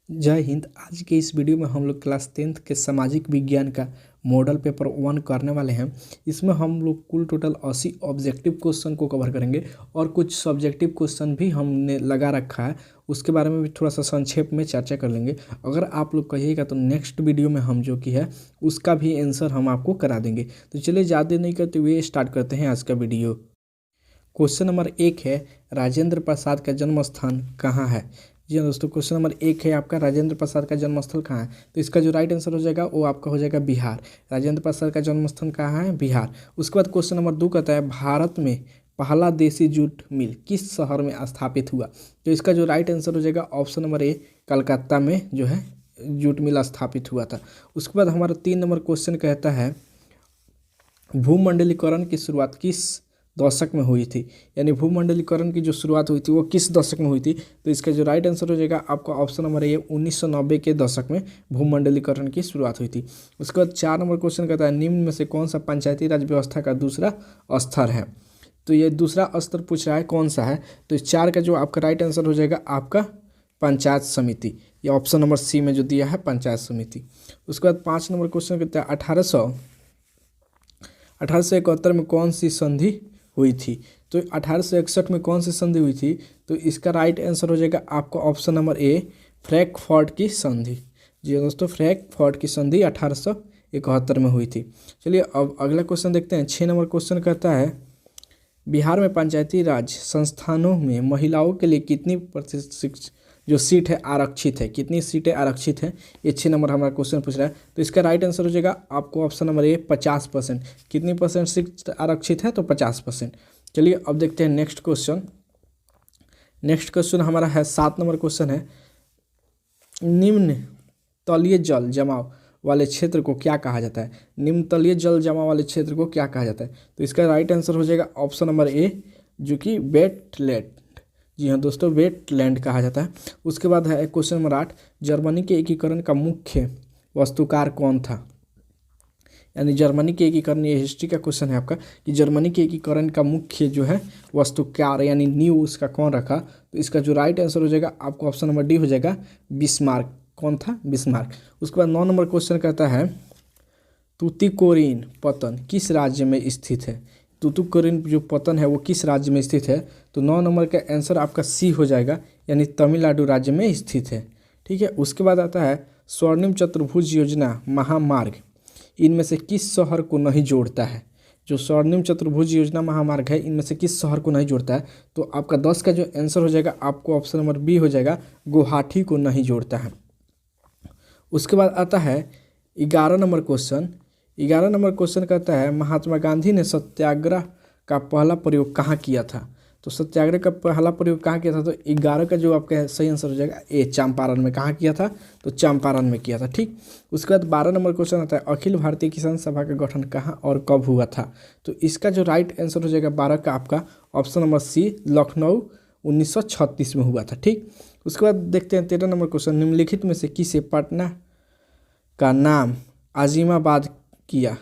जय हिंद। आज के इस वीडियो में हम लोग क्लास 10th के सामाजिक विज्ञान का मॉडल पेपर 1 करने वाले हैं। इसमें हम लोग कुल टोटल 80 ऑब्जेक्टिव क्वेश्चन को कवर करेंगे और कुछ सब्जेक्टिव क्वेश्चन भी हमने लगा रखा है, उसके बारे में भी थोड़ा सा संक्षेप में चर्चा कर लेंगे। अगर आप लोग कहिएगा तो नेक्स्ट वीडियो में हम जो कि है उसका भी आंसर हम आपको करा देंगे। तो चलिए ज़्यादा नहीं करते हुए स्टार्ट करते हैं आज का वीडियो। क्वेश्चन नंबर 1 है, राजेंद्र प्रसाद का जन्म स्थान कहाँ है। जी हाँ दोस्तों, क्वेश्चन नंबर 1 है आपका, राजेंद्र प्रसाद का जन्म स्थल कहाँ है। तो इसका जो राइट आंसर हो जाएगा वो आपका हो जाएगा बिहार। राजेंद्र प्रसाद का जन्म स्थान कहाँ है, बिहार। उसके बाद क्वेश्चन नंबर 2 कहता है, भारत में पहला देसी जूट मिल किस शहर में स्थापित हुआ। तो इसका जो राइट आंसर हो जाएगा ऑप्शन नंबर ए, कलकत्ता में जो है जूट मिल स्थापित हुआ था। उसके बाद हमारा 3 नंबर क्वेश्चन कहता है, भूमंडलीकरण की शुरुआत किस दशक में हुई थी। यानी भूमंडलीकरण की जो शुरुआत हुई थी वो किस दशक में हुई थी। तो इसका जो राइट आंसर हो जाएगा आपका ऑप्शन नंबर ए, 1990 के दशक में भूमंडलीकरण की शुरुआत हुई थी। उसके बाद 4 नंबर क्वेश्चन कहता है, निम्न में से कौन सा पंचायती राज व्यवस्था का दूसरा स्तर है। तो ये दूसरा स्तर पूछ रहा है कौन सा है। तो इस 4 का जो आपका राइट आंसर हो जाएगा आपका पंचायत समिति। ये ऑप्शन नंबर सी में जो दिया है पंचायत समिति। उसके बाद 5 नंबर क्वेश्चन कहता है, 1871 में कौन सी संधि हुई थी। तो 1861 में कौन सी संधि हुई थी। तो इसका राइट आंसर हो जाएगा आपका ऑप्शन नंबर ए, फ्रैंकफर्ट की संधि। जी दोस्तों, फ्रैंकफर्ट की संधि 1871 में हुई थी। चलिए अब अगला क्वेश्चन देखते हैं। 6 नंबर क्वेश्चन कहता है, बिहार में पंचायती राज संस्थानों में महिलाओं के लिए कितनी प्रतिशत जो सीट है आरक्षित है, कितनी सीटें आरक्षित हैं। ये 6 नंबर हमारा क्वेश्चन पूछ रहा है। तो इसका राइट आंसर हो जाएगा आपको ऑप्शन नंबर ए, 50%। कितनी परसेंट सीट आरक्षित है, तो 50%। चलिए अब देखते हैं नेक्स्ट क्वेश्चन। नेक्स्ट क्वेश्चन हमारा है 7 नंबर क्वेश्चन है, निम्न तलीय जल जमाव वाले क्षेत्र को क्या कहा जाता है। निम्न तलीय जल जमाव वाले क्षेत्र को क्या कहा जाता है। तो इसका राइट आंसर हो जाएगा ऑप्शन नंबर ए, जो कि वेटलैंड। जी हाँ दोस्तों, वेटलैंड कहा जाता है। उसके बाद है क्वेश्चन नंबर 8, जर्मनी के एकीकरण का मुख्य वास्तुकार कौन था। यानी जर्मनी के एकीकरण, ये हिस्ट्री का क्वेश्चन है आपका, कि जर्मनी के एकीकरण का मुख्य जो है वास्तुकार यानी नींव उसका कौन रखा। तो इसका जो राइट आंसर हो जाएगा आपको ऑप्शन नंबर डी हो जाएगा, बिस्मार्क। कौन था, बिस्मार्क। उसके बाद 9 नंबर क्वेश्चन कहता है, तूतीकोरिन पतन किस राज्य में स्थित है। तूतीकोरिन जो पतन है वो किस राज्य में स्थित है। तो 9 नंबर का आंसर आपका सी हो जाएगा, यानी तमिलनाडु राज्य में स्थित है। ठीक है। उसके बाद आता है, स्वर्णिम चतुर्भुज योजना महामार्ग इनमें से किस शहर को नहीं जोड़ता है। जो स्वर्णिम चतुर्भुज योजना महामार्ग है इनमें से किस शहर को नहीं जोड़ता है। तो आपका 10 का जो आंसर हो जाएगा आपको ऑप्शन नंबर बी हो जाएगा, गुवाहाटी को नहीं जोड़ता है। उसके बाद आता है 11 नंबर क्वेश्चन। 11 नंबर क्वेश्चन कहता है, महात्मा गांधी ने सत्याग्रह का पहला प्रयोग कहाँ किया था। तो सत्याग्रह का पहला प्रयोग कहाँ किया था। तो 11 का जो आपका सही आंसर हो जाएगा ए, चंपारण में। कहाँ किया था, तो चंपारण में किया था। ठीक। उसके बाद 12 नंबर क्वेश्चन आता है, अखिल भारतीय किसान सभा का गठन कहाँ और कब हुआ था। तो इसका जो राइट आंसर हो जाएगा 12 का आपका ऑप्शन नंबर सी, लखनऊ 1936 में हुआ था। ठीक। उसके बाद देखते हैं 13 नंबर क्वेश्चन, निम्नलिखित में से किसे पटना का नाम आजिमाबाद किया।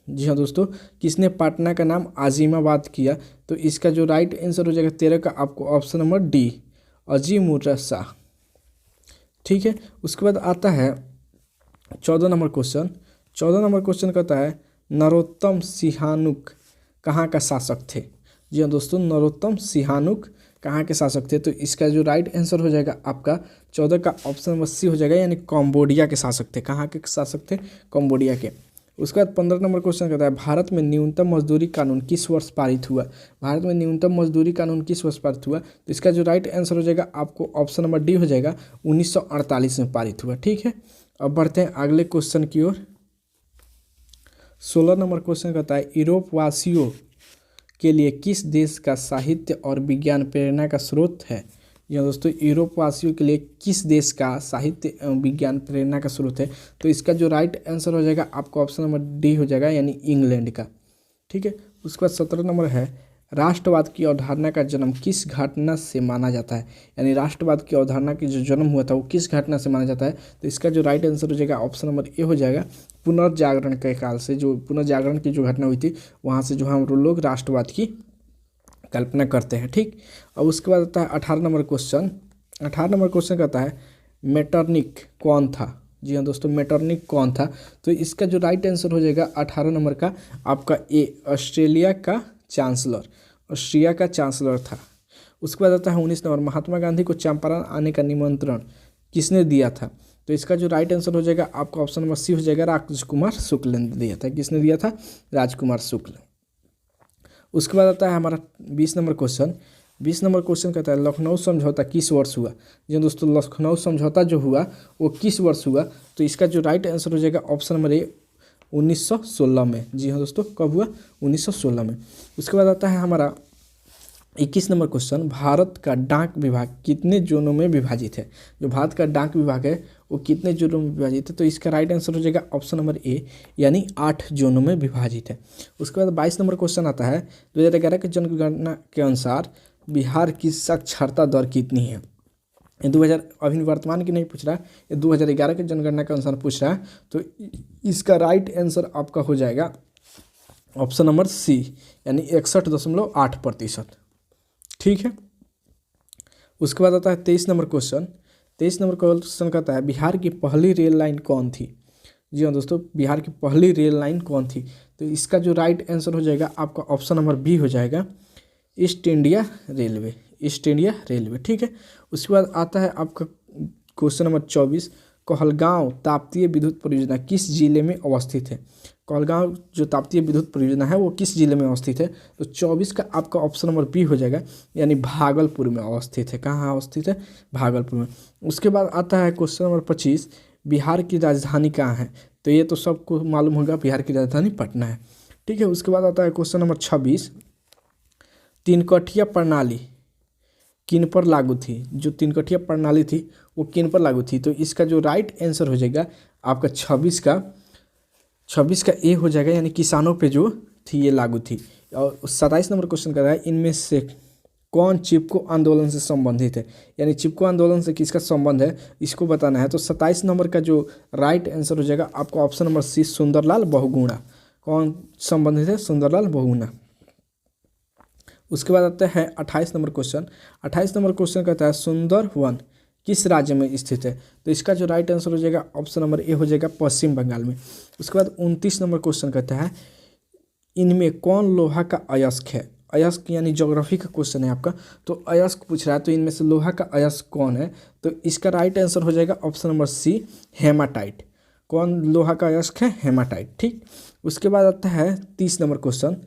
जी हाँ दोस्तों, किसने पटना का नाम आजिमाबाद किया। तो इसका जो राइट आंसर हो जाएगा 13 का आपको ऑप्शन नंबर डी, अजीमुर्रा शाह। ठीक है। उसके बाद आता है 14 नंबर क्वेश्चन। 14 नंबर क्वेश्चन कहता है, नरोत्तम सिंहानुक कहाँ का शासक थे। जी हाँ दोस्तों, नरोत्तम सिंहानुक कहाँ के शासक थे। तो इसका जो राइट आंसर हो जाएगा आपका 14 का ऑप्शन नंबर सी हो जाएगा, यानी कंबोडिया के शासक थे। कहाँ के शासक थे, कंबोडिया के। उसके बाद 15 नंबर क्वेश्चन कहता है, भारत में न्यूनतम मजदूरी कानून किस वर्ष पारित हुआ। भारत में न्यूनतम मजदूरी कानून किस वर्ष पारित हुआ। तो इसका जो राइट आंसर हो जाएगा आपको ऑप्शन नंबर डी हो जाएगा, 1948 में पारित हुआ। ठीक है। अब बढ़ते हैं अगले क्वेश्चन की ओर। 16 नंबर क्वेश्चन कहता है, यूरोप वासियों के लिए किस देश का साहित्य और विज्ञान प्रेरणा का स्रोत है। यह दोस्तों, यूरोप वासियों के लिए किस देश का साहित्य एवं विज्ञान प्रेरणा का स्रोत है। तो इसका जो राइट आंसर हो जाएगा आपको ऑप्शन नंबर डी हो जाएगा, यानी इंग्लैंड का। ठीक है। उसके बाद 17 नंबर है, राष्ट्रवाद की अवधारणा का जन्म किस घटना से माना जाता है। यानी राष्ट्रवाद की अवधारणा की जो जन्म हुआ था वो किस घटना से माना जाता है। तो इसका जो राइट आंसर हो जाएगा ऑप्शन नंबर ए हो जाएगा, पुनर्जागरण के काल से। जो पुनर्जागरण की जो घटना हुई थी वहाँ से जो हम लोग राष्ट्रवाद की कल्पना करते हैं। ठीक। और उसके बाद आता है 18 नंबर क्वेश्चन। 18 नंबर क्वेश्चन कहता है, मेटरनिक कौन था? जी हाँ दोस्तों, मेटरनिक कौन था? तो इसका जो राइट आंसर हो जाएगा 18 नंबर का आपका ए, ऑस्ट्रेलिया का चांसलर, ऑस्ट्रिया का चांसलर था। उसके बाद आता है 19 नंबर, महात्मा गांधी को चंपारण आने का निमंत्रण किसने दिया था? तो इसका जो राइट आंसर हो जाएगा आपका ऑप्शन नंबर सी हो जाएगा, राजकुमार शुक्ल ने दिया था। किसने दिया था? राजकुमार शुक्ल। उसके बाद आता है हमारा 20 नंबर क्वेश्चन। 20 नंबर क्वेश्चन कहता है लखनऊ समझौता किस वर्ष हुआ? जी दोस्तों, लखनऊ समझौता जो हुआ वो किस वर्ष हुआ? तो इसका जो राइट आंसर हो जाएगा ऑप्शन नंबर ए, 1916 में। जी हाँ दोस्तों, कब हुआ? 1916 में। उसके बाद आता है हमारा 21 नंबर क्वेश्चन, भारत का डाक विभाग कितने जोनों में विभाजित है? जो भारत का डाक विभाग है वो कितने जोनों में विभाजित है? तो इसका राइट आंसर हो जाएगा ऑप्शन नंबर ए, यानी 8 जोनों में विभाजित है। उसके बाद 22 नंबर क्वेश्चन आता है 2011 की जनगणना के अनुसार बिहार की साक्षरता दर कितनी है? ये 2000 अभी वर्तमान की नहीं पूछ रहा, ये 2011 की जनगणना के अनुसार पूछ रहा है। तो इसका राइट आंसर आपका हो जाएगा ऑप्शन नंबर सी, यानी 61.8%। ठीक है। उसके बाद आता है 23 नंबर क्वेश्चन। 23 नंबर क्वेश्चन कहता है बिहार की पहली रेल लाइन कौन थी? जी हाँ दोस्तों, बिहार की पहली रेल लाइन कौन थी? तो इसका जो राइट आंसर हो जाएगा आपका ऑप्शन नंबर बी हो जाएगा, east India railway, east India railway. ठीक है। उसके बाद आता है आपका क्वेश्चन नंबर 24, कहलगांव ताप्तीय विद्युत परियोजना किस जिले में अवस्थित है? कहलगांव जो ताप्तीय विद्युत परियोजना है वो किस जिले में अवस्थित है? तो 24 का आपका ऑप्शन नंबर बी हो जाएगा, यानी भागलपुर में अवस्थित है। कहाँ अवस्थित है? भागलपुर में। उसके बाद आता है क्वेश्चन नंबर 25, बिहार की राजधानी कहाँ है? तो ये तो सबको मालूम होगा, बिहार की राजधानी पटना है। ठीक है। उसके बाद आता है क्वेश्चन नंबर 26, तीनकठिया प्रणाली किन पर लागू थी? जो तीनकठिया प्रणाली थी वो किन पर लागू थी? तो इसका जो राइट आंसर हो जाएगा आपका 26 का ए हो जाएगा, यानी किसानों पे जो थी ये लागू थी। और 27 नंबर क्वेश्चन कर रहा है इनमें से कौन चिपको आंदोलन से संबंधित है? यानी चिपको आंदोलन से किसका संबंध है इसको बताना है। तो 27 नंबर का जो राइट आंसर हो जाएगा आपका option number c, Sunderlal Bahuguna. कौन संबंधित है? सुंदरलाल बहुगुणा। उसके बाद आता है 28 नंबर क्वेश्चन। 28 नंबर क्वेश्चन कहता है सुंदरवन किस राज्य में स्थित है? तो इसका जो राइट आंसर हो जाएगा ऑप्शन नंबर ए हो जाएगा, पश्चिम बंगाल में। उसके बाद 29 नंबर क्वेश्चन कहता है इनमें कौन लोहा का अयस्क है? अयस्क यानी ज्योग्राफी का क्वेश्चन है आपका, तो अयस्क पूछ रहा है, तो इनमें से लोहा का अयस्क कौन है? तो इसका राइट आंसर हो जाएगा ऑप्शन नंबर सी, हेमाटाइट। कौन लोहा का अयस्क है? हेमाटाइट। ठीक। उसके बाद आता है 30 नंबर क्वेश्चन,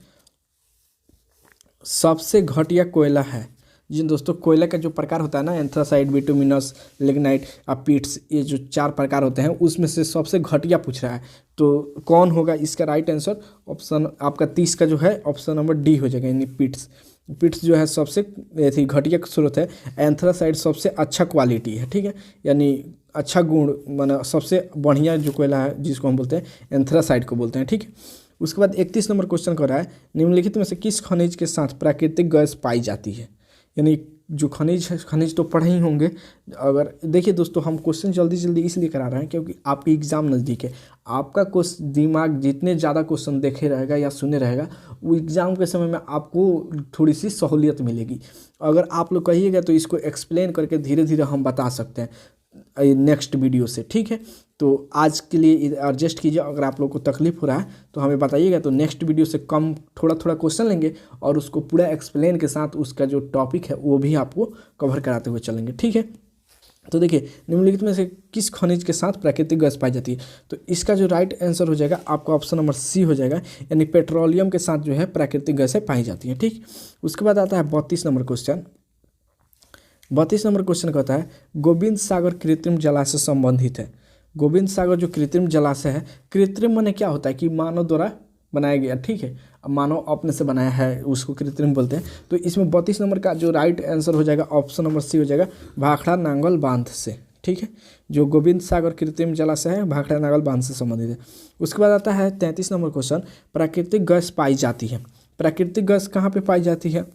सबसे घटिया कोयला है? जी दोस्तों, कोयला का जो प्रकार होता है ना, एंथ्रासाइट, बिटुमिनस, लिग्नाइट, पिट्स, ये जो 4 प्रकार होते हैं उसमें से सबसे घटिया पूछ रहा है, तो कौन होगा इसका राइट आंसर? ऑप्शन आपका 30 का जो है ऑप्शन नंबर डी हो जाएगा, यानी पिट्स। पिट्स जो है सबसे थी घटिया स्रोत है। एंथ्रासाइट सबसे अच्छा क्वालिटी है। ठीक है, यानी अच्छा गुण, माना सबसे बढ़िया जो कोयला है जिसको हम बोलते हैं एंथ्रासाइट को बोलते हैं। ठीक है। उसके बाद 31 नंबर क्वेश्चन कर रहा है निम्नलिखित में से किस खनिज के साथ प्राकृतिक गैस पाई जाती है? यानी जो खनिज तो पढ़े ही होंगे। अगर देखिए दोस्तों, हम क्वेश्चन जल्दी जल्दी इसलिए करा रहे हैं क्योंकि आपकी एग्ज़ाम नज़दीक है। आपका दिमाग जितने ज़्यादा क्वेश्चन देखे रहेगा या सुने रहेगा, वो एग्ज़ाम के समय में आपको थोड़ी सी सहूलियत मिलेगी। अगर आप लोग कहिएगा तो इसको एक्सप्लेन करके धीरे धीरे हम बता सकते हैं नेक्स्ट वीडियो से। ठीक है, तो आज के लिए एडजस्ट कीजिए। अगर आप लोग को तकलीफ हो रहा है तो हमें बताइएगा, तो नेक्स्ट वीडियो से कम थोड़ा थोड़ा क्वेश्चन लेंगे और उसको पूरा एक्सप्लेन के साथ उसका जो टॉपिक है वो भी आपको कवर कराते हुए चलेंगे। ठीक है। तो देखिए, निम्नलिखित में से किस खनिज के साथ प्राकृतिक गैस पाई जाती है? तो इसका जो राइट आंसर हो जाएगा आपका ऑप्शन नंबर सी हो जाएगा, यानी पेट्रोलियम के साथ जो है प्राकृतिक गैसें पाई जाती हैं। ठीक। उसके बाद आता है 32 नंबर क्वेश्चन। 32 नंबर क्वेश्चन कहता है गोविंद सागर कृत्रिम जलाशय संबंधित है। गोविंद सागर जो कृत्रिम जलाशय है, कृत्रिम माने क्या होता है कि मानव द्वारा बनाया गया। ठीक है, मानव अपने से बनाया है उसको कृत्रिम बोलते हैं। तो इसमें 32 नंबर का जो राइट आंसर हो जाएगा ऑप्शन नंबर सी हो जाएगा, भाखड़ा नांगल बांध से। ठीक है, जो गोविंद सागर कृत्रिम जलाशय है भाखड़ा नांगल बांध से संबंधित है। उसके बाद आता है 33 नंबर क्वेश्चन, प्राकृतिक गैस पाई जाती है। प्राकृतिक गैस कहाँ पे पाई जाती है?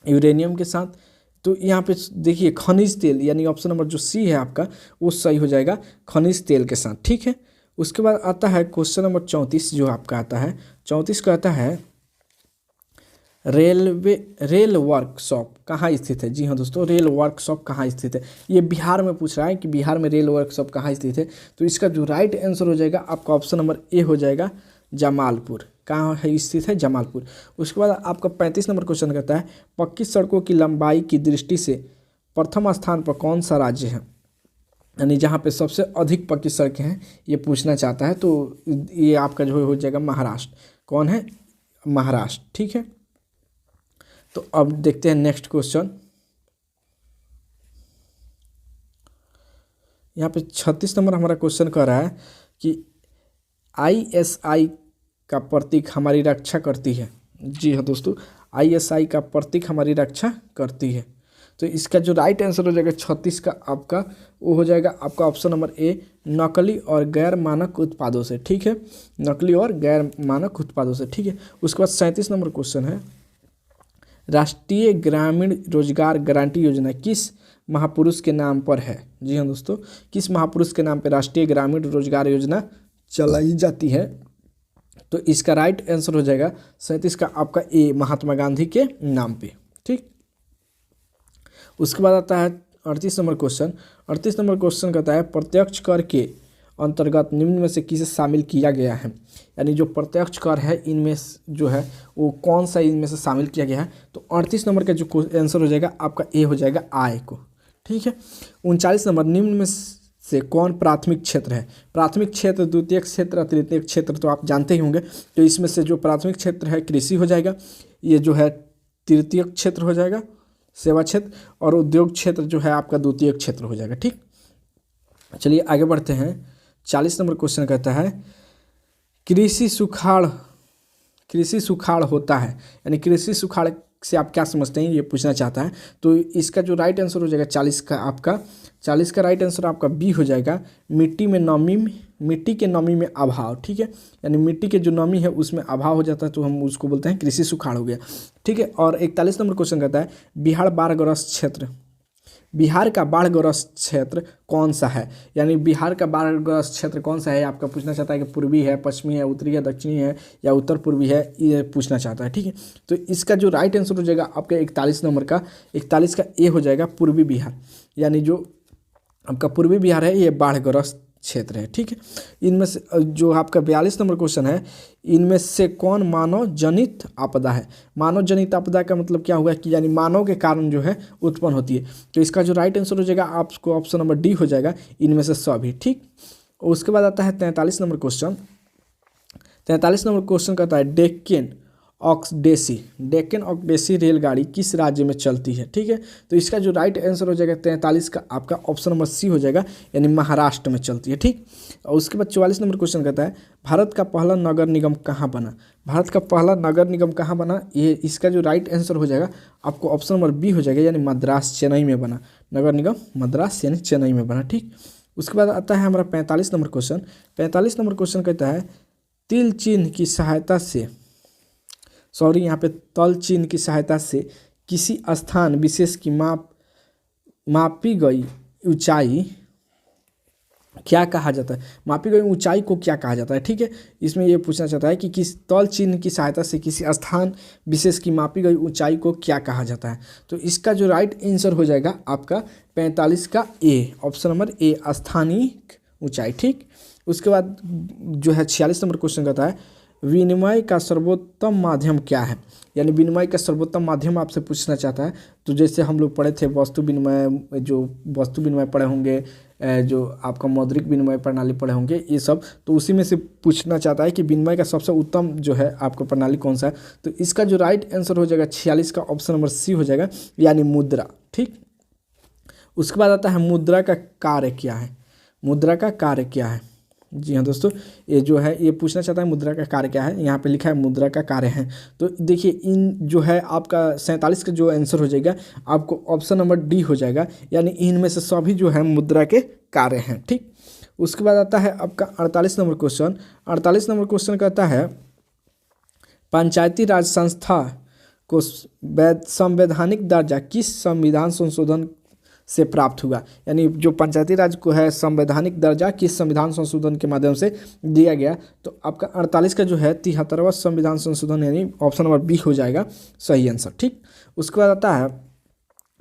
यूरेनियम के साथ। तो यहाँ पे देखिए खनिज तेल, यानी ऑप्शन नंबर जो सी है आपका वो सही हो जाएगा, खनिज तेल के साथ। ठीक है। उसके बाद आता है क्वेश्चन नंबर 34 जो आपका आता है 34 कहता है रेल वर्कशॉप कहाँ स्थित है? जी हाँ दोस्तों, रेल वर्कशॉप कहाँ स्थित है? ये बिहार में पूछ रहा है कि बिहार में रेल वर्कशॉप कहाँ स्थित है। तो इसका जो राइट आंसर हो जाएगा आपका ऑप्शन नंबर ए हो जाएगा, जमालपुर। कहाँ है स्थित है? जमालपुर। उसके बाद आपका 35 नंबर क्वेश्चन कहता है पक्की सड़कों की लंबाई की दृष्टि से प्रथम स्थान पर कौन सा राज्य है? यानी जहाँ पे सबसे अधिक पक्की सड़कें हैं, ये पूछना चाहता है। तो ये आपका जो हो जाएगा महाराष्ट्र। कौन है? महाराष्ट्र। ठीक है, तो अब देखते हैं नेक्स्ट क्वेश्चन। यहाँ पे 36 नंबर हमारा क्वेश्चन कह रहा है कि ISI का प्रतीक हमारी रक्षा करती है। जी हाँ दोस्तों, ISI का प्रतीक हमारी रक्षा करती है। तो इसका जो राइट आंसर हो जाएगा 36 का आपका, वो हो जाएगा आपका ऑप्शन नंबर ए, नकली और गैर मानक उत्पादों से। ठीक है, नकली और गैर मानक उत्पादों से। ठीक है, उसके बाद 37 नंबर क्वेश्चन है राष्ट्रीय ग्रामीण रोजगार गारंटी योजना किस महापुरुष के नाम पर है? जी हाँ दोस्तों, किस महापुरुष के नाम पर राष्ट्रीय ग्रामीण रोजगार योजना चलाई जाती है? तो इसका राइट आंसर हो जाएगा 37 का आपका ए, महात्मा गांधी के नाम पे। ठीक, उसके बाद आता है 38 नंबर क्वेश्चन। 38 नंबर क्वेश्चन कहता है प्रत्यक्ष कर के अंतर्गत निम्न में से किसे शामिल किया गया है? यानी जो प्रत्यक्ष कर है इनमें जो है वो कौन सा इनमें से शामिल किया गया है? तो 38 नंबर का जो आंसर हो जाएगा आपका ए हो जाएगा, आय को। ठीक है, 39 नंबर निम्न में से कौन प्राथमिक क्षेत्र है? प्राथमिक क्षेत्र, द्वितीयक क्षेत्र, तृतीयक क्षेत्र तो आप जानते ही होंगे। तो इसमें से जो प्राथमिक क्षेत्र है कृषि हो जाएगा, ये जो है तृतीयक क्षेत्र हो जाएगा सेवा क्षेत्र, और उद्योग क्षेत्र जो है आपका द्वितीयक क्षेत्र हो जाएगा। ठीक, चलिए आगे बढ़ते हैं। 40 नंबर क्वेश्चन कहता है कृषि सुखाड़ होता है, यानी कृषि सुखाड़ से आप क्या समझते हैं, ये पूछना चाहता है। तो इसका जो राइट आंसर हो जाएगा 40 का आपका, 40 का राइट आंसर आपका बी हो जाएगा, मिट्टी के नमी में अभाव। ठीक है, यानी मिट्टी के जो नमी है उसमें अभाव हो जाता है, तो हम उसको बोलते हैं कृषि सुखाड़ हो गया। ठीक है, और 41 नंबर क्वेश्चन कहता है बिहार का बाढ़ग्रस्त क्षेत्र कौन सा है? यानी बिहार का बाढ़ग्रस्त क्षेत्र कौन सा है आपका पूछना चाहता है कि पूर्वी है, पश्चिमी है, उत्तरी है, दक्षिणी है या उत्तर पूर्वी है, ये पूछना चाहता है। ठीक है, तो इसका जो राइट आंसर हो जाएगा आपका 41 नंबर का, 41 का ए हो जाएगा, पूर्वी बिहार। यानी जो आपका पूर्वी बिहार है ये बाढ़ग्रस्त क्षेत्र है। ठीक है, इनमें से जो आपका 42 नंबर क्वेश्चन है, इनमें से कौन मानव जनित आपदा है? मानव जनित आपदा का मतलब क्या हुआ कि यानी मानव के कारण जो है उत्पन्न होती है। तो इसका जो राइट आंसर हो जाएगा आपको ऑप्शन नंबर डी हो जाएगा, इनमें से सभी। ठीक, उसके बाद आता है 43 नंबर क्वेश्चन। 43 नंबर क्वेश्चन कहता है डेक्कन ऑक्सडेसी रेलगाड़ी किस राज्य में चलती है? ठीक है, तो इसका जो राइट आंसर हो जाएगा 43 का आपका ऑप्शन नंबर सी हो जाएगा, यानी महाराष्ट्र में चलती है। ठीक, और उसके बाद 44 नंबर क्वेश्चन कहता है भारत का पहला नगर निगम कहाँ बना? भारत का पहला नगर निगम कहाँ बना? ये इसका जो राइट आंसर हो जाएगा आपको ऑप्शन नंबर बी हो जाएगा, यानी मद्रास चेन्नई में बना। नगर निगम मद्रास यानी चेन्नई में बना। ठीक, उसके बाद आता है हमारा 45 नंबर क्वेश्चन। 45 नंबर क्वेश्चन कहता है तिल चिन्ह की सहायता से यहाँ पे तल चिन्ह की सहायता से किसी स्थान विशेष की मापी गई ऊंचाई क्या कहा जाता है? मापी गई ऊंचाई को क्या कहा जाता है? ठीक है, इसमें ये पूछना चाहता है कि किस तल चिन्ह की सहायता से किसी स्थान विशेष की मापी गई ऊंचाई को क्या कहा जाता है? तो इसका जो राइट आंसर हो जाएगा आपका 45 का ए, ऑप्शन नंबर ए, स्थानीय ऊंचाई। ठीक, उसके बाद जो है 46 नंबर क्वेश्चन कहता है विनिमय का सर्वोत्तम माध्यम क्या है? यानी विनिमय का सर्वोत्तम माध्यम आपसे पूछना चाहता है। तो जैसे हम लोग पढ़े थे वस्तु विनिमय पढ़े होंगे, जो आपका मौद्रिक विनिमय प्रणाली पढ़े होंगे, ये सब, तो उसी में से पूछना चाहता है कि विनिमय का सबसे उत्तम जो है आपका प्रणाली कौन सा है? तो इसका जो राइट आंसर हो जाएगा 46 का ऑप्शन नंबर सी हो जाएगा, यानी मुद्रा। ठीक, उसके बाद आता है मुद्रा का कार्य क्या है? मुद्रा का कार्य क्या है? जी हाँ दोस्तों, ये जो है ये पूछना चाहता है मुद्रा का कार्य क्या है। यहाँ पे लिखा है मुद्रा का कार्य है। तो देखिए इन जो है आपका 47 का जो आंसर हो जाएगा आपको ऑप्शन नंबर डी हो जाएगा, यानी इनमें से सभी जो है मुद्रा के कार्य हैं। ठीक, उसके बाद आता है आपका 48 नंबर क्वेश्चन। 48 नंबर क्वेश्चन कहता है पंचायती राज संस्था को संवैधानिक दर्जा किस संविधान संशोधन से प्राप्त हुआ। यानी जो पंचायती राज को है संवैधानिक दर्जा किस संविधान संशोधन के माध्यम से दिया गया, तो आपका 48 का जो है 73वां संविधान संशोधन, यानी ऑप्शन नंबर बी हो जाएगा सही आंसर। ठीक, उसके बाद आता है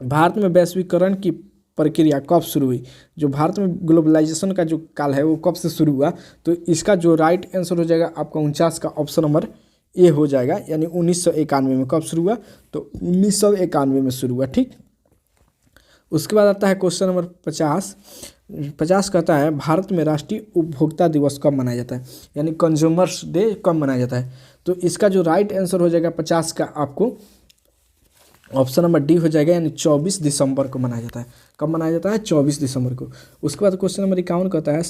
भारत में वैश्वीकरण की प्रक्रिया कब शुरू हुई। जो भारत में ग्लोबलाइजेशन का जो काल है वो कब से शुरू हुआ, तो इसका जो राइट आंसर हो जाएगा आपका 49 का ऑप्शन नंबर ए हो जाएगा, यानी 1991 में। कब शुरू हुआ, तो 1991 में शुरू हुआ। ठीक, उसके बाद आता है क्वेश्चन नंबर 50 कहता है भारत में राष्ट्रीय उपभोक्ता दिवस कब मनाया जाता है, यानी कंज्यूमर्स डे कब मनाया जाता है। तो इसका जो राइट आंसर हो जाएगा 50 का आपको ऑप्शन नंबर डी हो जाएगा, यानी 24 दिसंबर को मनाया जाता है। कब मनाया जाता है, 24 दिसंबर को। उसके बाद क्वेश्चन नंबर 51 कहता है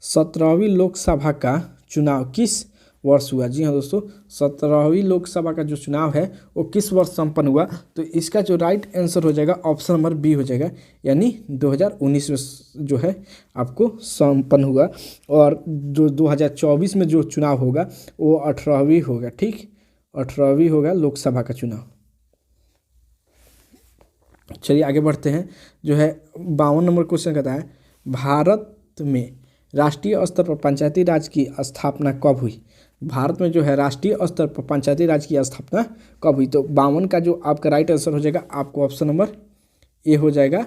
17वीं लोकसभा का चुनाव किस वर्ष हुआ। जी हाँ दोस्तों, 17वीं लोकसभा का जो चुनाव है वो किस वर्ष संपन्न हुआ, तो इसका जो राइट आंसर हो जाएगा ऑप्शन नंबर बी हो जाएगा, यानी 2019 में जो है आपको संपन्न हुआ। और जो 2024 में जो चुनाव होगा वो 18वीं होगा। ठीक, 18वीं होगा लोकसभा का चुनाव। चलिए आगे बढ़ते हैं। जो है 52 नंबर क्वेश्चन कहता है भारत में राष्ट्रीय स्तर पर पंचायती राज की स्थापना कब हुई। भारत में जो है राष्ट्रीय स्तर पर पंचायती राज की स्थापना कब हुई, तो 52 का जो आपका राइट आंसर हो जाएगा आपको ऑप्शन नंबर ए हो जाएगा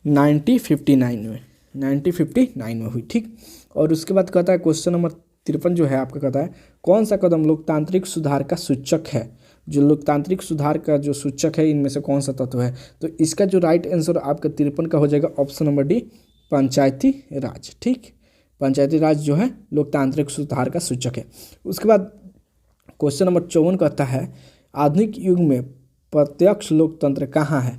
1959 में हुई। ठीक, और उसके बाद कहता है क्वेश्चन नंबर 53 जो है आपका कहता है कौन सा कदम लोकतांत्रिक सुधार का सूचक है। जो लोकतांत्रिक सुधार का जो सूचक है इनमें से कौन सा तत्व है, तो इसका जो राइट आंसर आपका 53 का हो जाएगा ऑप्शन नंबर डी पंचायती राज। ठीक, पंचायती राज जो है लोकतांत्रिक सुधार का सूचक है। उसके बाद क्वेश्चन नंबर 54 कहता है आधुनिक युग में प्रत्यक्ष लोकतंत्र कहाँ है,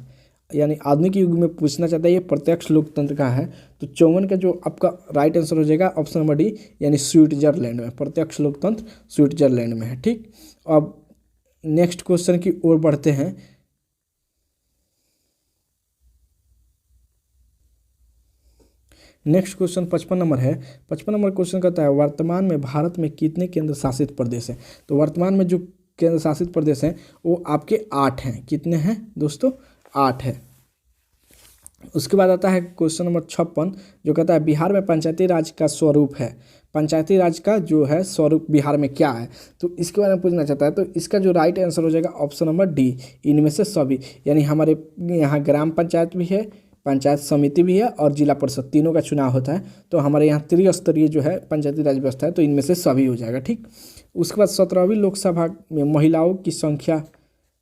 यानी आधुनिक युग में पूछना चाहता है ये प्रत्यक्ष लोकतंत्र कहाँ है, तो 54 का जो आपका राइट आंसर हो जाएगा ऑप्शन नंबर डी, यानी स्विट्जरलैंड में। प्रत्यक्ष लोकतंत्र स्विट्जरलैंड में है। ठीक, अब नेक्स्ट क्वेश्चन की ओर बढ़ते हैं। नेक्स्ट क्वेश्चन 55 नंबर है। 55 नंबर क्वेश्चन कहता है वर्तमान में भारत में कितने केंद्र शासित प्रदेश हैं। तो वर्तमान में जो केंद्र शासित प्रदेश हैं वो आपके 8 हैं। कितने हैं दोस्तों, 8 है। उसके बाद आता है क्वेश्चन नंबर 56 जो कहता है बिहार में पंचायती राज का स्वरूप है। पंचायती राज का जो है स्वरूप बिहार में क्या है, तो इसके बारे में पूछना चाहता है। तो इसका जो राइट आंसर हो जाएगा ऑप्शन नंबर डी, इनमें से सभी। यानी हमारे यहाँ ग्राम पंचायत भी है, पंचायत समिति भी है और जिला परिषद, तीनों का चुनाव होता है। तो हमारे यहाँ त्रिस्तरीय जो है पंचायती राज व्यवस्था है, तो इनमें से सभी हो जाएगा। ठीक, उसके बाद 17वीं लोकसभा में महिलाओं की संख्या,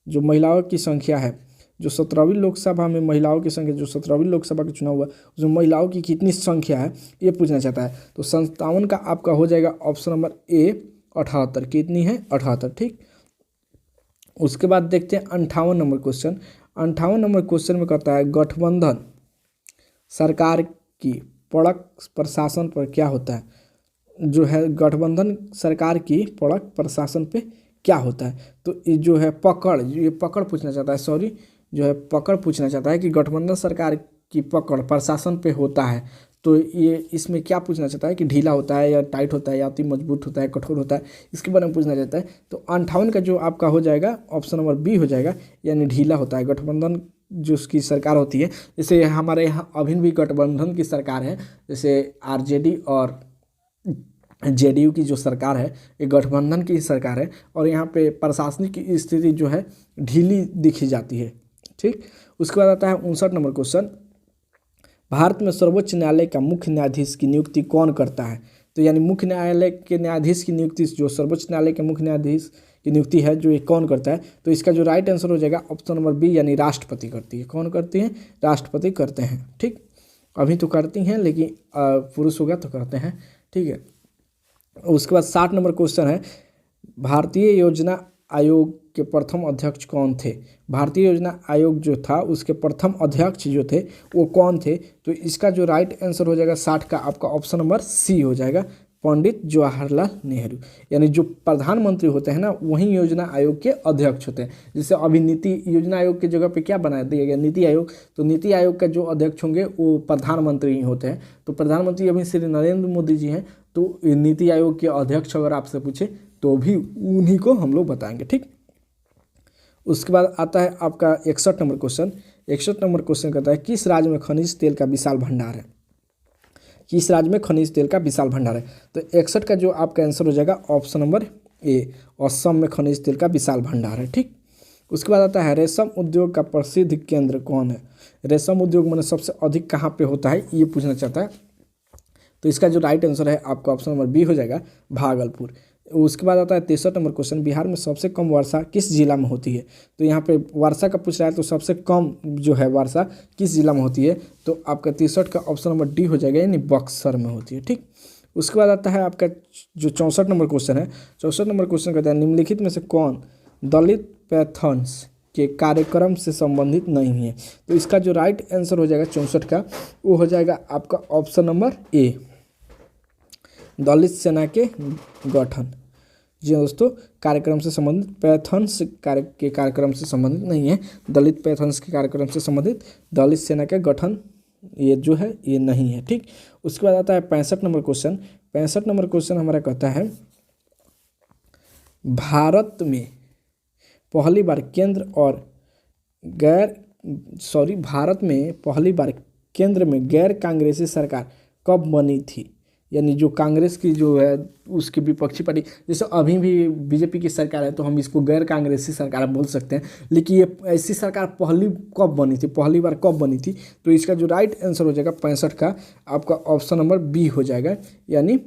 जो महिलाओं की संख्या है, जो 17वीं लोकसभा में महिलाओं की संख्या, जो 17वीं लोकसभा का चुनाव हुआ उसमें महिलाओं की कितनी संख्या है ये पूछना चाहता है। तो 57 का आपका हो जाएगा ऑप्शन नंबर ए 78। कितनी है, 78। ठीक, उसके बाद देखते हैं 58 नंबर क्वेश्चन। 58 नंबर क्वेश्चन में कहता है गठबंधन सरकार की पड़क प्रशासन पर क्या होता है। जो है गठबंधन सरकार की पड़क प्रशासन पे क्या होता है, तो ये जो है पकड़, ये पकड़ पूछना चाहता है, सॉरी जो है पकड़ पूछना चाहता है कि गठबंधन सरकार की पकड़ प्रशासन पे होता है, तो ये इसमें क्या पूछना चाहता है कि ढीला होता है या टाइट होता है या अति मजबूत होता है, कठोर होता है, इसके बारे में पूछना चाहता है। तो 58 का जो आपका हो जाएगा ऑप्शन नंबर बी हो जाएगा, यानी ढीला होता है। गठबंधन जो उसकी सरकार होती है, जैसे हमारे यहाँ अभी भी गठबंधन की सरकार है, जैसे आरजेडी और जेडीयू की जो सरकार है ये गठबंधन की सरकार है, और यहाँ पे प्रशासनिक स्थिति जो है ढीली दिखी जाती है। ठीक, उसके बाद आता है 59 नंबर क्वेश्चन। भारत में सर्वोच्च न्यायालय का मुख्य न्यायाधीश की नियुक्ति कौन करता है। तो यानी मुख्य न्यायालय के न्यायाधीश की नियुक्ति, जो सर्वोच्च न्यायालय के मुख्य न्यायाधीश की नियुक्ति है जो ये कौन करता है, तो इसका जो राइट आंसर हो जाएगा ऑप्शन नंबर बी, यानी राष्ट्रपति करती है। कौन करती है, राष्ट्रपति करते हैं। ठीक, अभी तो करती हैं लेकिन पुरुष होगा तो करते हैं। ठीक है, उसके बाद 60 नंबर क्वेश्चन है भारतीय योजना आयोग के प्रथम अध्यक्ष कौन थे। भारतीय योजना आयोग जो था उसके प्रथम अध्यक्ष जो थे वो कौन थे, तो इसका जो राइट आंसर हो जाएगा 60 का आपका ऑप्शन नंबर सी हो जाएगा, पंडित जवाहरलाल नेहरू। यानी जो प्रधानमंत्री होते हैं ना वही योजना आयोग के अध्यक्ष होते हैं। जैसे अभी नीति योजना आयोग की जगह पे क्या बना दिया गया, नीति आयोग, तो नीति आयोग का जो अध्यक्ष होंगे वो प्रधानमंत्री ही होते हैं। तो प्रधानमंत्री अभी श्री नरेंद्र मोदी जी हैं, तो नीति आयोग के अध्यक्ष अगर आपसे पूछे तो भी उन्हीं को हम लोग बताएंगे। ठीक, उसके बाद आता है आपका 61 नंबर क्वेश्चन। 61 नंबर क्वेश्चन कहता है किस राज्य में खनिज तेल का विशाल भंडार है। किस राज्य में खनिज तेल का विशाल भंडार है। तो 61 का जो आपका आंसर हो जाएगा ऑप्शन नंबर ए, असम में खनिज तेल का विशाल भंडार है। ठीक, उसके बाद आता है रेशम उद्योग का प्रसिद्ध केंद्र कौन है। रेशम उद्योग में सबसे अधिक कहाँ पे होता है ये पूछना चाहता है। तो इसका जो राइट आंसर है आपका ऑप्शन नंबर बी हो जाएगा, भागलपुर। उसके बाद आता है 63 नंबर क्वेश्चन, बिहार में सबसे कम वर्षा किस जिला में होती है। तो यहाँ पे वर्षा का पूछ रहा है, तो सबसे कम जो है वर्षा किस जिला में होती है, तो आपका 63 का ऑप्शन नंबर डी हो जाएगा, यानी बक्सर में होती है। ठीक, उसके बाद आता है आपका जो 64 नंबर क्वेश्चन है। 64 नंबर क्वेश्चन कहता है निम्नलिखित में से कौन दलित पैथन्स के कार्यक्रम से संबंधित नहीं है। तो इसका जो राइट आंसर हो जाएगा 64 का, वो हो जाएगा आपका ऑप्शन नंबर ए, दलित सेना के गठन। जी दोस्तों, कार्यक्रम से संबंधित पैथन्स के कार्यक्रम से संबंधित नहीं है, दलित पैथन्स के कार्यक्रम से संबंधित दलित सेना के गठन ये जो है ये नहीं है। ठीक, उसके बाद आता है 65 नंबर क्वेश्चन। 65 नंबर क्वेश्चन हमारा कहता है भारत में पहली बार भारत में पहली बार केंद्र में गैर कांग्रेसी सरकार कब बनी थी। यानी जो कांग्रेस की जो है उसकी विपक्षी पार्टी, जैसे अभी भी बीजेपी की सरकार है तो हम इसको गैर कांग्रेसी सरकार बोल सकते हैं, लेकिन ये ऐसी सरकार पहली बार कब बनी थी। तो इसका जो राइट आंसर हो जाएगा 65 का आपका ऑप्शन नंबर बी हो जाएगा, यानी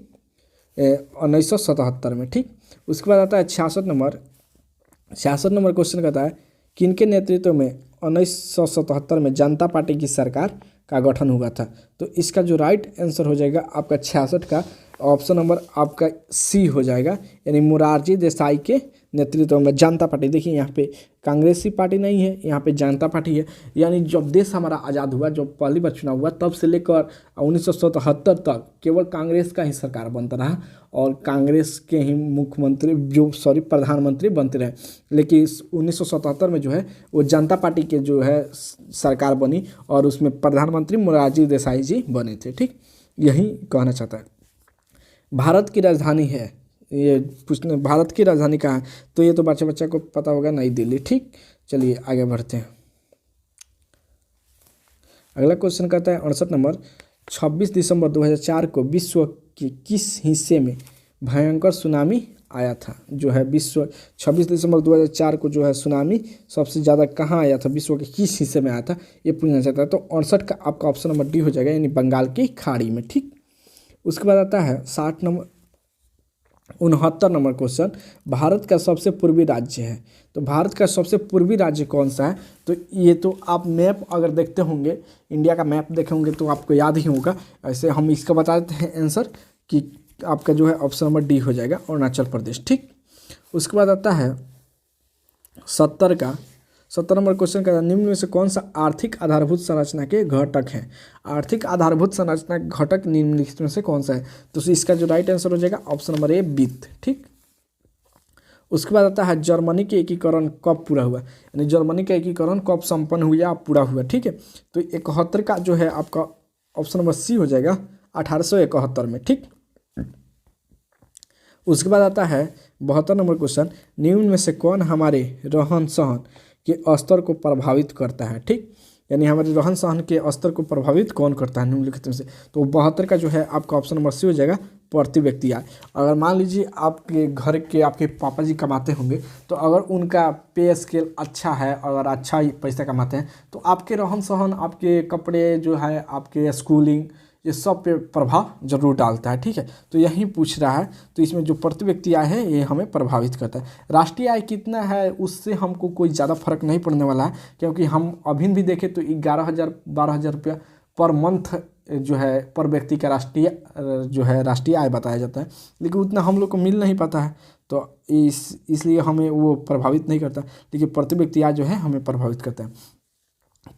1977 में। ठीक, उसके बाद आता है 66 नंबर क्वेश्चन कहता है किनके नेतृत्व में 1977 में जनता पार्टी की सरकार का गठन हुआ था। तो इसका जो राइट आंसर हो जाएगा आपका 66 का ऑप्शन नंबर आपका सी हो जाएगा, यानी मोरारजी देसाई के नेतृत्व में जनता पार्टी। देखिए यहाँ पे कांग्रेसी पार्टी नहीं है, यहाँ पे जनता पार्टी है। यानी जब देश हमारा आज़ाद हुआ, जब पहली बार चुनाव हुआ, तब से लेकर 1977 तक केवल कांग्रेस का ही सरकार बनता रहा और कांग्रेस के ही प्रधानमंत्री बनते रहे। लेकिन 1977 में जो है वो जनता पार्टी के जो है सरकार बनी और उसमें प्रधानमंत्री मोरारजी देसाई जी बने थे। ठीक, यही कहना चाहता है। भारत की राजधानी है, ये पूछने भारत की राजधानी कहाँ है, तो ये तो बच्चा को पता होगा, नई दिल्ली। ठीक, चलिए आगे बढ़ते हैं। अगला क्वेश्चन कहता है 68 नंबर, 26 दिसंबर 2004 को विश्व के किस हिस्से में भयंकर सुनामी आया था। जो है 26 दिसंबर 2004 को जो है सुनामी सबसे ज़्यादा कहाँ आया था, विश्व के किस हिस्से में आया था, ये पूछना चाहता है। तो 68 का आपका ऑप्शन नंबर डी हो जाएगा, यानी बंगाल की खाड़ी में। ठीक, उसके बाद आता है 69 नंबर क्वेश्चन, भारत का सबसे पूर्वी राज्य है। तो भारत का सबसे पूर्वी राज्य कौन सा है। तो ये तो आप मैप अगर देखते होंगे, इंडिया का मैप देखे होंगे तो आपको याद ही होगा। ऐसे हम इसका बता देते हैं आंसर कि आपका जो है ऑप्शन नंबर डी हो जाएगा, अरुणाचल प्रदेश। ठीक, उसके बाद आता है 70 नंबर क्वेश्चन का, निम्न में से कौन सा आर्थिक आधारभूत संरचना के घटक हैं। आर्थिक आधारभूत संरचना घटक निम्नलिखित में से कौन सा है। तो इसका जो राइट आंसर हो जाएगा ऑप्शन नंबर ए, वित्त। ठीक, उसके बाद आता है जर्मनी के एकीकरण कब पूरा हुआ, यानी जर्मनी का एकीकरण कब संपन्न हुआ या पूरा हुआ। ठीक है, तो 71 का जो है आपका ऑप्शन नंबर सी हो जाएगा, 1871 में। ठीक, उसके बाद आता है 72 नंबर क्वेश्चन, निम्न में से कौन हमारे रहन सहन के स्तर को प्रभावित करता है। ठीक, यानी हमारे रहन सहन के स्तर को प्रभावित कौन करता है निम्नलिखित में से। तो 72 का जो है आपका ऑप्शन नंबर सी हो जाएगा, प्रति व्यक्ति आय। अगर मान लीजिए आपके घर के आपके पापा जी कमाते होंगे, तो अगर उनका पे स्केल अच्छा है, अगर अच्छा पैसा कमाते हैं, तो आपके रहन सहन, आपके कपड़े जो है, आपके स्कूलिंग, ये सब पे प्रभाव जरूर डालता है। ठीक है, तो यही पूछ रहा है। तो इसमें जो प्रति व्यक्ति आय है ये हमें प्रभावित करता है। राष्ट्रीय आय कितना है उससे हमको कोई ज़्यादा फर्क नहीं पड़ने वाला है, क्योंकि हम अभी भी देखें तो 11,000-12,000 रुपया पर मंथ जो है पर व्यक्ति का राष्ट्रीय आय बताया जाता है, लेकिन उतना हम लोग को मिल नहीं पाता है, तो इसलिए हमें वो प्रभावित नहीं करता। लेकिन प्रति व्यक्ति आय जो है हमें प्रभावित करता है।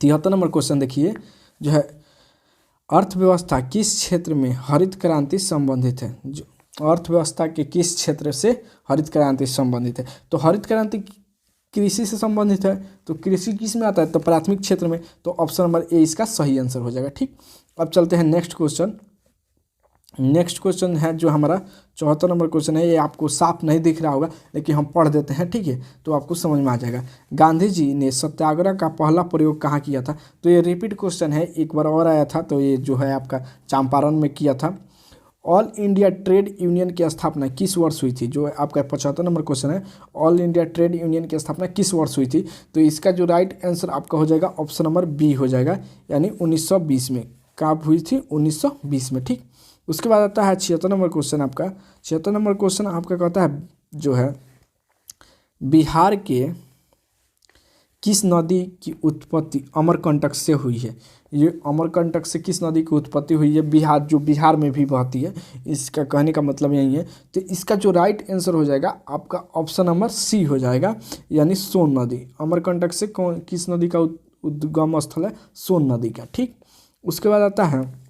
73 नंबर क्वेश्चन देखिए, जो है अर्थव्यवस्था किस क्षेत्र में हरित क्रांति संबंधित है। जो अर्थव्यवस्था के किस क्षेत्र से हरित क्रांति संबंधित है। तो हरित क्रांति कृषि से संबंधित है। तो कृषि किस में आता है, तो प्राथमिक क्षेत्र में। तो ऑप्शन नंबर ए इसका सही आंसर हो जाएगा। ठीक, अब चलते हैं नेक्स्ट क्वेश्चन। नेक्स्ट क्वेश्चन है जो हमारा 74 नंबर क्वेश्चन है, ये आपको साफ नहीं दिख रहा होगा लेकिन हम पढ़ देते हैं, ठीक है, तो आपको समझ में आ जाएगा। गांधी जी ने सत्याग्रह का पहला प्रयोग कहाँ किया था? तो ये रिपीट क्वेश्चन है, एक बार और आया था, तो ये जो है आपका चंपारण में किया था। ऑल इंडिया ट्रेड यूनियन की स्थापना किस वर्ष हुई थी? जो आपका 75 नंबर क्वेश्चन है, ऑल इंडिया ट्रेड यूनियन की स्थापना किस वर्ष हुई थी? तो इसका जो राइट आंसर आपका हो जाएगा ऑप्शन नंबर बी हो जाएगा, यानी 1920 में। कब हुई थी? 1920 में, ठीक। उसके बाद आता है 76 नंबर क्वेश्चन आपका। 76 नंबर क्वेश्चन आपका कहता है जो है बिहार के किस नदी की उत्पत्ति अमरकंटक से हुई है? ये अमरकंटक से किस नदी की उत्पत्ति हुई है? बिहार, जो बिहार में भी बहती है, इसका कहने का मतलब यही है। तो इसका जो राइट आंसर हो जाएगा आपका ऑप्शन नंबर सी हो जाएगा, यानी सोन नदी। अमरकंटक से कौन किस नदी का उद्गम स्थल है? सोन नदी का, ठीक। उसके बाद आता है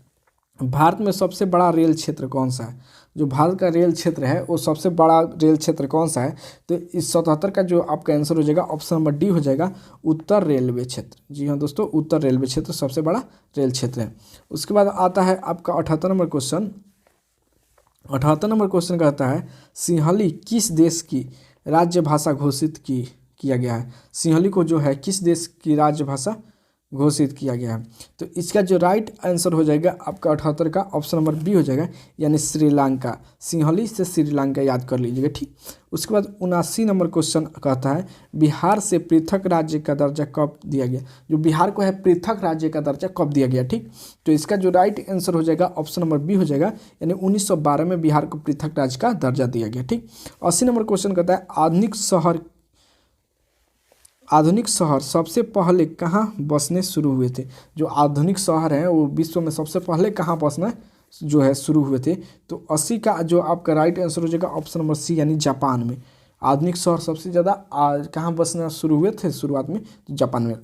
भारत में सबसे बड़ा रेल क्षेत्र कौन सा है? जो भारत का रेल क्षेत्र है वो सबसे बड़ा रेल क्षेत्र कौन सा है? तो इस 77 का जो आपका आंसर हो जाएगा ऑप्शन नंबर डी हो जाएगा, उत्तर रेलवे क्षेत्र। जी हाँ दोस्तों, उत्तर रेलवे क्षेत्र सबसे बड़ा रेल क्षेत्र है। उसके बाद आता है आपका 78 नंबर क्वेश्चन। 78 नंबर क्वेश्चन कहता है सिंहली किस देश की राज्य भाषा घोषित किया गया है? सिंहली को जो है किस देश की राज्य भाषा घोषित किया गया है? तो इसका जो राइट आंसर हो जाएगा आपका 78 का ऑप्शन नंबर बी हो जाएगा, यानी श्रीलंका। सिंहली से श्रीलंका याद कर लीजिएगा, ठीक। उसके बाद 79 नंबर क्वेश्चन कहता है बिहार से पृथक राज्य का दर्जा कब दिया गया? जो बिहार को है पृथक राज्य का दर्जा कब दिया गया, ठीक। तो इसका जो राइट आंसर हो जाएगा ऑप्शन नंबर बी हो जाएगा, यानी 1912 में बिहार को पृथक राज्य का दर्जा दिया गया, ठीक। 80 नंबर क्वेश्चन कहता है आधुनिक शहर सबसे पहले कहाँ बसने शुरू हुए थे? जो आधुनिक शहर हैं वो विश्व में सबसे पहले कहाँ बसना जो है शुरू हुए थे? तो 80 का जो आपका राइट आंसर हो जाएगा ऑप्शन नंबर सी, यानी जापान में। आधुनिक शहर सबसे ज़्यादा कहाँ बसना शुरू हुए थे शुरुआत में? तो जापान में।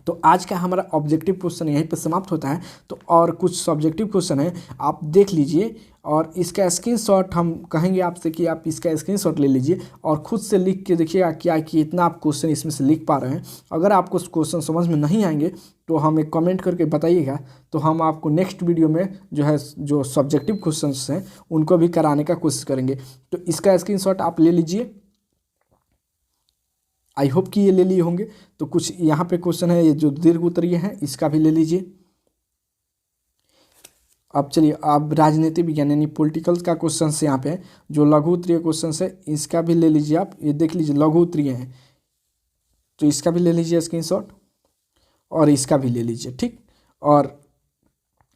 तो आज का हमारा ऑब्जेक्टिव क्वेश्चन यहीं पर समाप्त होता है। तो और कुछ सब्जेक्टिव क्वेश्चन है, आप देख लीजिए और इसका स्क्रीनशॉट हम कहेंगे आपसे कि आप इसका स्क्रीनशॉट ले लीजिए और खुद से लिख के देखिएगा क्या कि इतना आप क्वेश्चन इसमें से लिख पा रहे हैं। अगर आपको क्वेश्चन समझ में नहीं आएंगे तो हमें कमेंट करके बताइएगा, तो हम आपको नेक्स्ट वीडियो में जो है जो सब्जेक्टिव क्वेश्चन हैं उनको भी कराने का कोशिश करेंगे। तो इसका स्क्रीनशॉट आप ले लीजिए, आई होप कि ये ले लिए होंगे। तो कुछ यहाँ पे क्वेश्चन है, ये जो दीर्घ उत्तरीय हैं इसका भी ले लीजिए। अब चलिए आप राजनीति विज्ञान यानी पॉलिटिकल का क्वेश्चन से यहाँ पे जो लघु उत्तरीय क्वेश्चन है इसका भी ले लीजिए। आप ये देख लीजिए लघु उत्तरीय हैं, तो इसका भी ले लीजिए स्क्रीनशॉट और इसका भी ले लीजिए, ठीक। और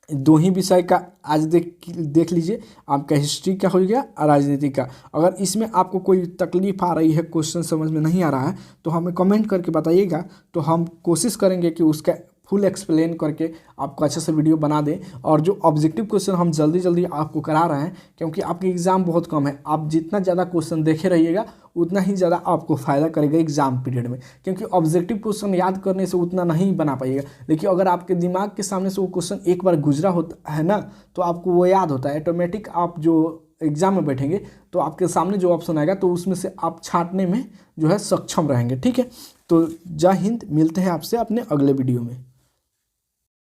दो ही विषय का आज देख लीजिए, आपका हिस्ट्री का हो गया और राजनीति का। अगर इसमें आपको कोई तकलीफ आ रही है, क्वेश्चन समझ में नहीं आ रहा है, तो हमें कमेंट करके बताइएगा, तो हम कोशिश करेंगे कि उसका फुल एक्सप्लेन करके आपको अच्छे से वीडियो बना दें। और जो ऑब्जेक्टिव क्वेश्चन हम जल्दी जल्दी आपको करा रहे हैं, क्योंकि आपके एग्ज़ाम बहुत कम है, आप जितना ज़्यादा क्वेश्चन देखे रहिएगा उतना ही ज़्यादा आपको फ़ायदा करेगा एग्जाम पीरियड में। क्योंकि ऑब्जेक्टिव क्वेश्चन याद करने से उतना नहीं बना पाइएगा, लेकिन अगर आपके दिमाग के सामने से वो क्वेश्चन एक बार गुजरा होता है ना, तो आपको वो याद होता है ऑटोमेटिक। आप जो एग्जाम में बैठेंगे तो आपके सामने जो ऑप्शन आएगा तो उसमें से आप छांटने में जो है सक्षम रहेंगे, ठीक है। तो जय हिंद, मिलते हैं आपसे अपने अगले वीडियो में।